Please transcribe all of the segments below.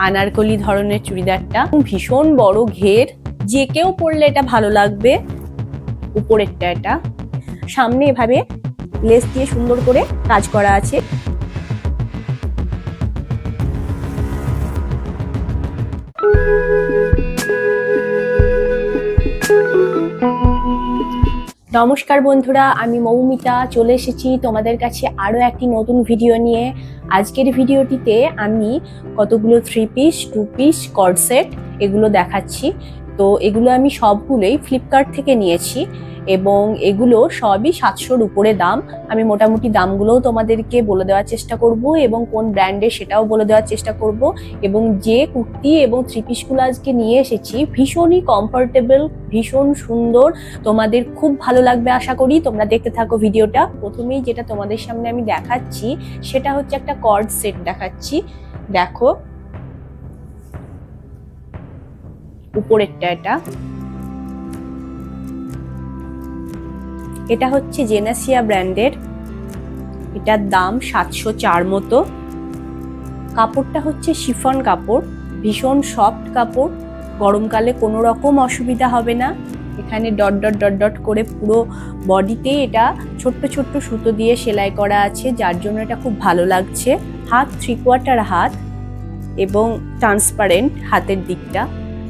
আনারকলি ধরনের চুড়িদারটা ভীষণ বড় ঘের, যে কেউ পরলে এটা ভালো লাগবে। উপরেরটা এটা, সামনে এভাবে লেস দিয়ে সুন্দর করে কাজ করা আছে। নমস্কার বন্ধুরা, আমি মৌমিতা চলে এসেছি তোমাদের কাছে আরও একটি নতুন ভিডিও নিয়ে। আজকের ভিডিওটিতে আমি কতগুলো 3 পিস 2 পিস কর্ড সেট এগুলো দেখাচ্ছি। তো এগুলো আমি সবগুলোই ফ্লিপকার্ট থেকে নিয়েছি এবং এগুলো সবই 700-র উপরে দাম। আমি মোটামুটি দামগুলোও তোমাদেরকে বলে দেওয়ার চেষ্টা করব এবং কোন ব্র্যান্ডের সেটাও বলে দেওয়ার চেষ্টা করব। এবং যে কুর্তি এবং 3 পিসগুলো আজকে নিয়ে এসেছি ভীষণই কমফোর্টেবল, ভীষণ সুন্দর, তোমাদের খুব ভালো লাগবে আশা করি। তোমরা দেখতে থাকো ভিডিওটা। প্রথমেই যেটা তোমাদের সামনে আমি দেখাচ্ছি সেটা হচ্ছে একটা কর্ড সেট দেখাচ্ছি। দেখো উপরেরটা এটা হচ্ছে জেনাসিয়া ব্র্যান্ডের। এটার দাম 704 মতো। কাপড়টা হচ্ছে শিফন কাপড়, ভীষণ সফট কাপড়, গরমকালে কোনো রকম অসুবিধা হবে না। এখানে ডট ডট ডট ডট করে পুরো বডিতে এটা ছোট্ট ছোট্ট সুতো দিয়ে সেলাই করা আছে, যার জন্য এটা খুব ভালো লাগছে। হাত 3/4 হাত এবং ট্রান্সপারেন্ট হাতের দিকটা,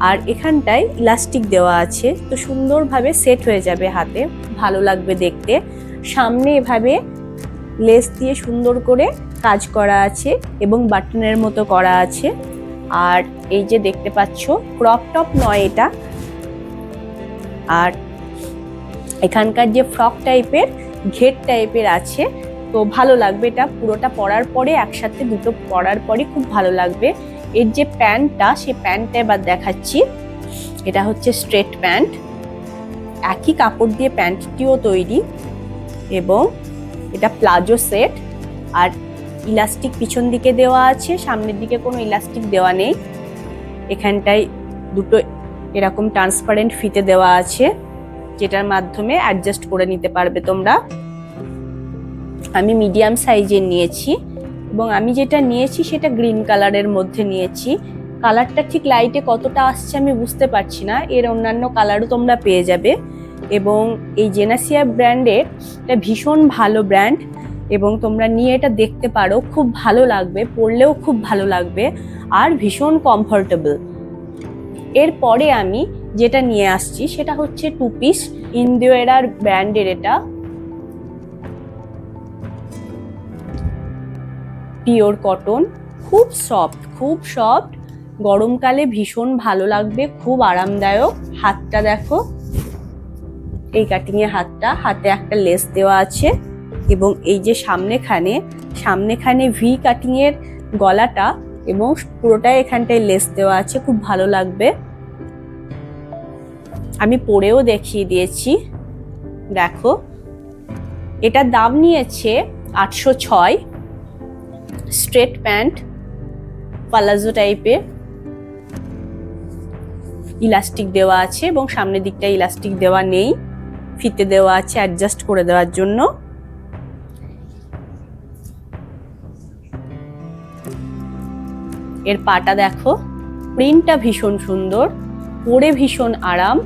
আর এখানটায় ইলাস্টিক দেওয়া আছে, তো সুন্দরভাবে সেট হয়ে যাবে হাতে, ভালো লাগবে দেখতে। সামনে এভাবে লেস দিয়ে সুন্দর করে কাজ করা আছে এবং বাটনের মতো করা আছে। আর এই যে দেখতে পাচ্ছ ক্রপ টপ নয় এটা, আর এখানকার যে ফ্রক টাইপের ঘের টাইপের আছে, তো ভালো লাগবে এটা পুরোটা পরার পরে, একসাথে দুটো পরার পরে খুব ভালো লাগবে। এর যে প্যান্টটা, সেই প্যান্টটা এবার দেখাচ্ছি। এটা হচ্ছে স্ট্রেট প্যান্ট, একই কাপড় দিয়ে প্যান্টটিও তৈরি এবং এটা প্লাজো সেট। আর ইলাস্টিক পিছন দিকে দেওয়া আছে, সামনের দিকে কোনো ইলাস্টিক দেওয়া নেই। এখানটায় দুটো এরকম ট্রান্সপারেন্ট ফিতে দেওয়া আছে, যেটার মাধ্যমে অ্যাডজাস্ট করে নিতে পারবে তোমরা। আমি মিডিয়াম সাইজের নিয়েছি এবং আমি যেটা নিয়েছি সেটা গ্রিন কালারের মধ্যে নিয়েছি। কালারটা ঠিক লাইটে কতটা আসছে আমি বুঝতে পারছি না, এর অন্যান্য কালারও তোমরা পেয়ে যাবে। এবং এই জেনাসিয়া ব্র্যান্ডের এটা ভীষণ ভালো ব্র্যান্ড এবং তোমরা নিয়ে এটা দেখতে পারো, খুব ভালো লাগবে, পরলেও খুব ভালো লাগবে আর ভীষণ কমফোর্টেবল। এরপরে আমি যেটা নিয়ে আসছি সেটা হচ্ছে 2 পিস ইন্দোয়েরার ব্র্যান্ডের। এটা পিওর কটন, খুব সফট, গরমকালে ভীষণ ভালো লাগবে, খুব আরামদায়ক। হাতটা দেখো, এই কাটিং এ হাতটা, হাতে একটা লেস দেওয়া আছে এবং এই যে সামনেখানে ভি কাটিং এর গলাটা এবং পুরোটাই এখানটায় লেস দেওয়া আছে, খুব ভালো লাগবে। আমি পরেও দেখিয়ে দিয়েছি, দেখো। এটার দাম নিয়েছে 806। স্ট্রেট প্যান্ট, পালাজো টাইপের, ইলাস্টিক দেওয়া আছে এবং সামনের দিকটা ইলাস্টিক দেওয়া নেই, ফিতে দেওয়া আছে অ্যাডজাস্ট করে দেওয়ার জন্য। এর পাটা দেখো, প্রিন্টটা ভীষণ সুন্দর, পরে ভীষণ আরাম।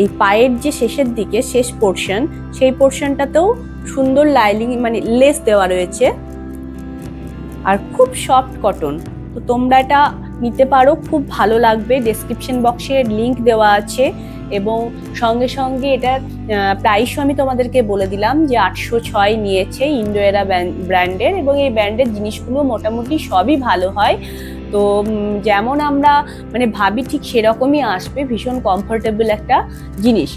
এই পায়ের যে শেষের দিকে শেষ পোর্শন, সেই পোর্শনটাতেও সুন্দর লাইনিং মানে লেস দেওয়া রয়েছে আর খুব সফট কটন। তো তোমরা এটা নিতে পারো, খুব ভালো লাগবে। ডেসক্রিপশন বক্সে লিংক দেওয়া আছে এবং সঙ্গে সঙ্গে এটার প্রাইসও আমি তোমাদেরকে বলে দিলাম যে 806 নিয়েছে ইন্দোয়েরা ব্র্যান্ডের। এবং এই ব্র্যান্ডের জিনিসগুলো মোটামুটি সবই ভালো হয়, তো যেমন আমরা মানে ভাবি ঠিক সেরকমই আসবে, ভীষণ কমফোর্টেবল একটা জিনিস।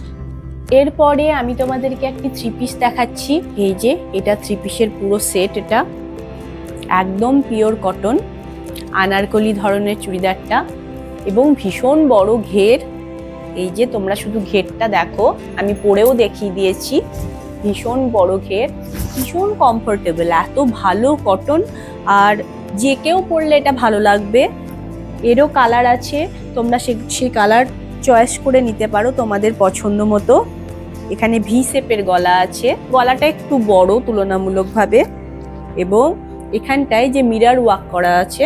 এরপরে আমি তোমাদেরকে একটি 3 পিস দেখাচ্ছি। এই যে এটা 3 পিসের পুরো সেট, এটা একদম পিওর কটন আনারকলি ধরনের চুড়িদারটা এবং ভীষণ বড় ঘের। এই যে তোমরা শুধু ঘেরটা দেখো, আমি পরেও দেখিয়ে দিয়েছি, ভীষণ বড় ঘের, ভীষণ কমফোর্টেবল, এত ভালো কটন, আর যে কেউ পরলে এটা ভালো লাগবে। এরও কালার আছে, তোমরা সেই কালার চয়েস করে নিতে পারো তোমাদের পছন্দ মতো। এখানে ভি শেপের গলা আছে, গলাটা একটু বড় তুলনামূলকভাবে, এবং এখানটায় যে মিরর ওয়ার্ক করা আছে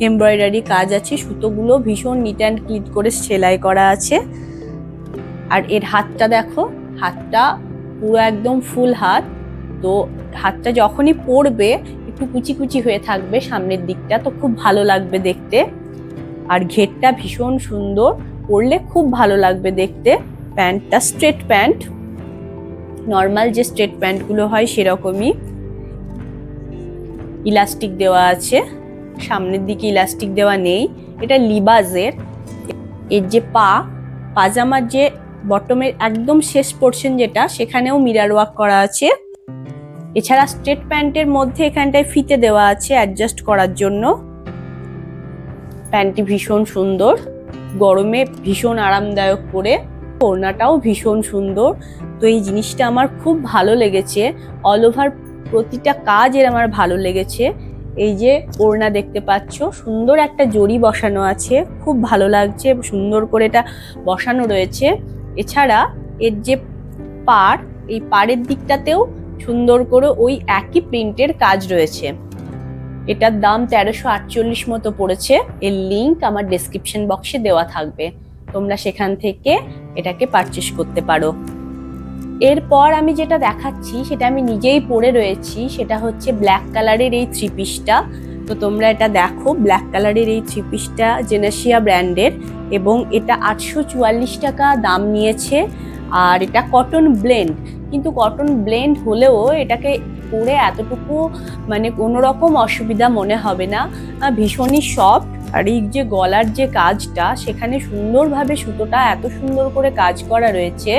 এমব্রয়ডারি কাজ আছে, সুতোগুলো ভীষণ নিট অ্যান্ড ক্লিন করে সেলাই করা আছে। আর এর হাতটা দেখো, হাতটা পুরো একদম ফুল হাত। তো হাতটা যখনই পরবে একটু কুচি কুচি হয়ে থাকবে সামনের দিকটা, তো খুব ভালো লাগবে দেখতে। আর ঘেরটা ভীষণ সুন্দর, পরলে খুব ভালো লাগবে দেখতে। প্যান্টটা স্ট্রেট প্যান্ট, নর্মাল যে স্ট্রেট প্যান্টগুলো হয় সেরকমই। ইলাস্টিক দেওয়া আছে, সামনের দিকে ইলাস্টিক দেওয়া নেই। এটা লিবাজের। এর যে পাজামার যে বটমের একদম শেষ পোর্শন যেটা, সেখানেও মিরর ওয়ার্ক করা আছে। এছাড়া স্ট্রেট প্যান্টের মধ্যে এখানটায় ফিতে দেওয়া আছে অ্যাডজাস্ট করার জন্য। প্যান্টটি ভীষণ সুন্দর, গরমে ভীষণ আরামদায়ক পরে। ওড়নাটাও ভীষণ সুন্দর। তো এই জিনিসটা আমার খুব ভালো লেগেছে, অল ওভার প্রতিটা কাজ এর আমার ভালো লেগেছে। এই যে ওড়না দেখতে পাচ্ছ, সুন্দর একটা জড়ি বসানো আছে, খুব ভালো লাগছে, সুন্দর করে এটা বসানো রয়েছে। এছাড়া এর যে এই পাড়ের দিকটাতেও সুন্দর করে ওই একই প্রিন্টের কাজ রয়েছে। এটার দাম 1348 মতো পড়েছে। এর লিংক আমার ডেসক্রিপশন বক্সে দেওয়া থাকবে, তোমরা সেখান থেকে এটাকে পারচেস করতে পারো। এরপর আমি যেটা দেখাচ্ছি সেটা আমি নিজেই পরে রয়েছি, সেটা হচ্ছে ব্ল্যাক কালারের এই থ্রি পিসটা। তো তোমরা এটা দেখো, ব্ল্যাক কালারের এই থ্রি পিসটা জেনেসিয়া ব্র্যান্ডের, এবং এটা 844 টাকা দাম নিয়েছে। আর এটা কটন ব্লেন্ড, কিন্তু কটন ব্লেন্ড হলেও এটাকে পরে এতটুকু মানে কোনো রকম অসুবিধা মনে হবে না, ভীষণই সফট। আর এই যে গলার যে কাজটা, সেখানে সুন্দরভাবে সুতোটা এত সুন্দর করে কাজ করা রয়েছে।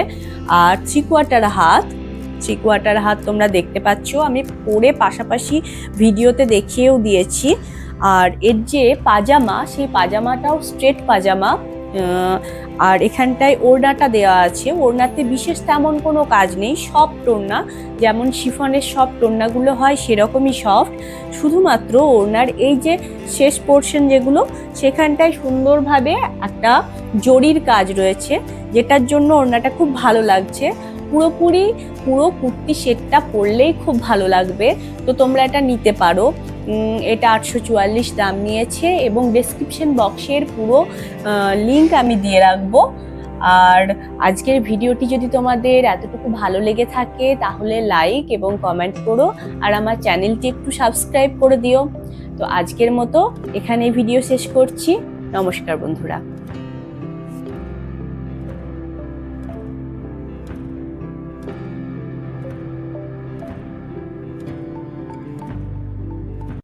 আর 3/4 হাত তোমরা দেখতে পাচ্ছ, আমি পরে পাশাপাশি ভিডিওতে দেখিয়েও দিয়েছি। আর এর যে পাজামা, সেই পাজামাটাও স্ট্রেট পাজামা। আর এখানটায় ওড়নাটা দেওয়া আছে, ওড়নাতে বিশেষ তেমন কোনো কাজ নেই, সফট ওড়না, যেমন শিফনের সফট ওড়নাগুলো হয় সেরকমই সফট। শুধুমাত্র ওড়নার এই যে শেষ পোর্শন যেগুলো, সেখানটায় সুন্দরভাবে একটা জরির কাজ রয়েছে, যেটার জন্য ওড়নাটা খুব ভালো লাগছে। পুরো কুর্তি সেটটা পরলেই খুব ভালো লাগবে। তো তোমরা এটা নিতে পারো। এটা 844 দাম নিয়েছে, এবং ডেসক্রিপশন বক্সের পুরো লিংক আমি দিয়ে রাখবো। আর আজকের ভিডিওটি যদি তোমাদের এতটুকু ভালো লেগে থাকে তাহলে লাইক এবং কমেন্ট করো, আর আমার চ্যানেলটি একটু সাবস্ক্রাইব করে দিও। তো আজকের মতো এখানে ভিডিও শেষ করছি। নমস্কার বন্ধুরা।